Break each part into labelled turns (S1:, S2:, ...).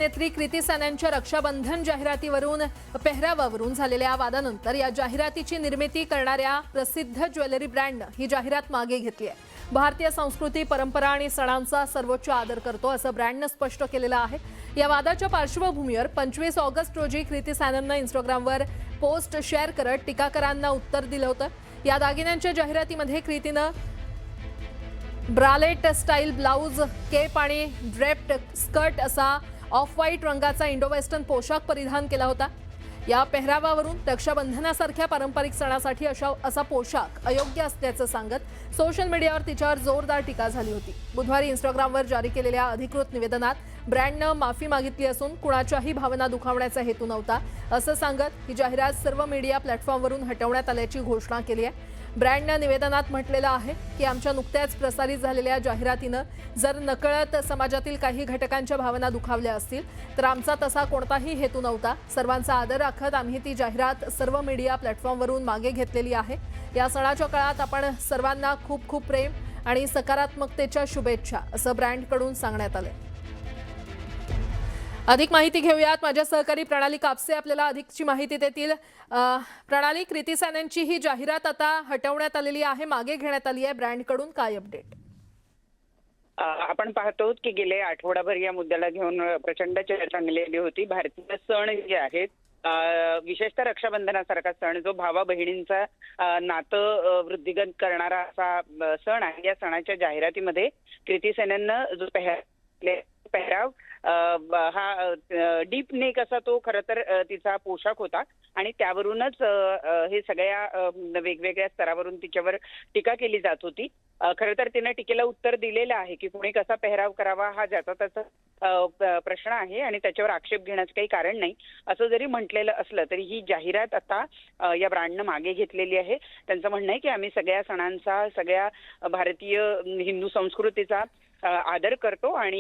S1: नेत्री कृती सॅननच्या रक्षाबंधन जाहिरातीवरून पेहरावावरून झालेल्या वादानंतर या जाहिरातीची निर्मिती करणाऱ्या प्रसिद्ध ज्वेलरी ब्रँडनं ही जाहिरात मागे घेतली आहे। भारतीय संस्कृती, परंपरा आणि सणांचा सर्वोच्च आदर करतो असं ब्रँडनं स्पष्ट केलेलं आहे। या वादाच्या पार्श्वभूमीवर 25 ऑगस्ट रोजी कृती सॅनननं इंस्टाग्रामवर पोस्ट शेअर करत टीकाकारांना उत्तर दिलं होतं। या दागिन्यांच्या जाहिरातीमध्ये कृतीनं ब्रालेट स्टाईल ब्लाउज, केप आणि ड्रेप्ड स्कर्ट असा ऑफ व्हाईट रंगाचा इंडो वेस्टर्न पोशाख परिधान केला होता। या पेहरावावरून रक्षाबंधनासारख्या पारंपरिक सणासाठी असा पोशाख अयोग्य असल्याचं सांगत सोशल मीडियावर तिच्यावर जोरदार टीका झाली होती। बुधवारी इंस्टाग्रामवर जारी केलेल्या अधिकृत निवेदनात ब्रँडनं माफी मागितली असून कुणाच्याही भावना दुखावण्याचा हेतू नव्हता असं सांगत ही जाहिरात सर्व मीडिया प्लॅटफॉर्मवरून हटवण्यात आल्याची घोषणा केली आहे। ब्रँडनं निवेदनात म्हटलेलं आहे की आमच्या नुकत्याच प्रसारित झालेल्या जाहिरातीनं जर नकळत समाजातील काही घटकांच्या भावना दुखावल्या असतील तर आमचा तसा कोणताही हेतू नव्हता। सर्वांचा आदर राखत आम्ही ती जाहिरात सर्व मीडिया प्लॅटफॉर्मवरून मागे घेतलेली आहे। या सणाच्या काळात आपण सर्वांना खूप खूप प्रेम आणि सकारात्मकतेच्या शुभेच्छा असं ब्रँडकडून सांगण्यात आलं। अधिक माहिती घेऊयात, माझ्या सहकारी प्रणाली कापसे आपल्याला अधिकची माहिती देतील। प्रणाली, कृती सॅननची ही जाहिरात आता हटवण्यात आलेली आहे, मागे घेण्यात आली आहे, ब्रँडकडून काय अपडेट?
S2: आपण पाहतो की गेले आठवडाभर या मुद्द्याला घेऊन प्रचंड चर्चा रंगलेली होती। भारतीय सण जे आहेत, विशेषतः रक्षाबंधनासारखा सण जो भावा बहिणींचा नातं वृद्धिंगत करणारा असा सण आहे, या सणाच्या जाहिरातीमध्ये कृती सॅनननं जो पेहराव हा डीप नेक असा तो खरं तर तिचा पोशाख होता आणि त्यावरूनच हे सगळ्या वेगवेगळ्या स्तरावरून तिच्यावर टीका केली जात होती। खरं तर तिने टीकेला उत्तर दिलेलं आहे की कोणी कसा पेहराव करावा हा ज्याचा त्याचा प्रश्न आहे आणि त्याच्यावर आक्षेप घेण्याचं काही कारण नाही असं जरी म्हटलेलं असलं तरी ही जाहिरात आता या ब्रँडनं मागे घेतलेली आहे। त्यांचं म्हणणं आहे की आम्ही सगळ्या सणांचा, सगळ्या भारतीय हिंदू संस्कृतीचा आदर करतो आणि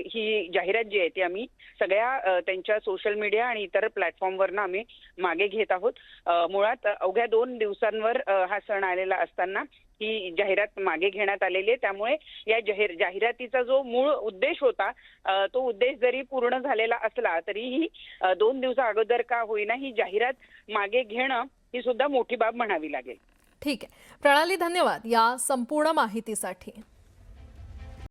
S2: ही जाहिरात जी आहे ती आम्ही सगळ्या त्यांच्या सोशल मीडिया आणि इतर प्लॅटफॉर्मवरनं आम्ही मागे घेत आहोत। मुळात अवघ्या 2 दिवसांवर हा सण आलेला असताना ही जाहिरात मागे घेण्यात आलेली आहे। त्यामुळे या जाहिरातीचा जो मूळ उद्देश होता तो उद्देश जरी पूर्ण झालेला असला तरीही 2 दिवसा अगोदर का होईना ही जाहिरात मागे घेणं ही सुद्धा मोठी बाब म्हणावी लागेल।
S1: ठीक आहे प्रणाली, धन्यवाद या संपूर्ण माहितीसाठी।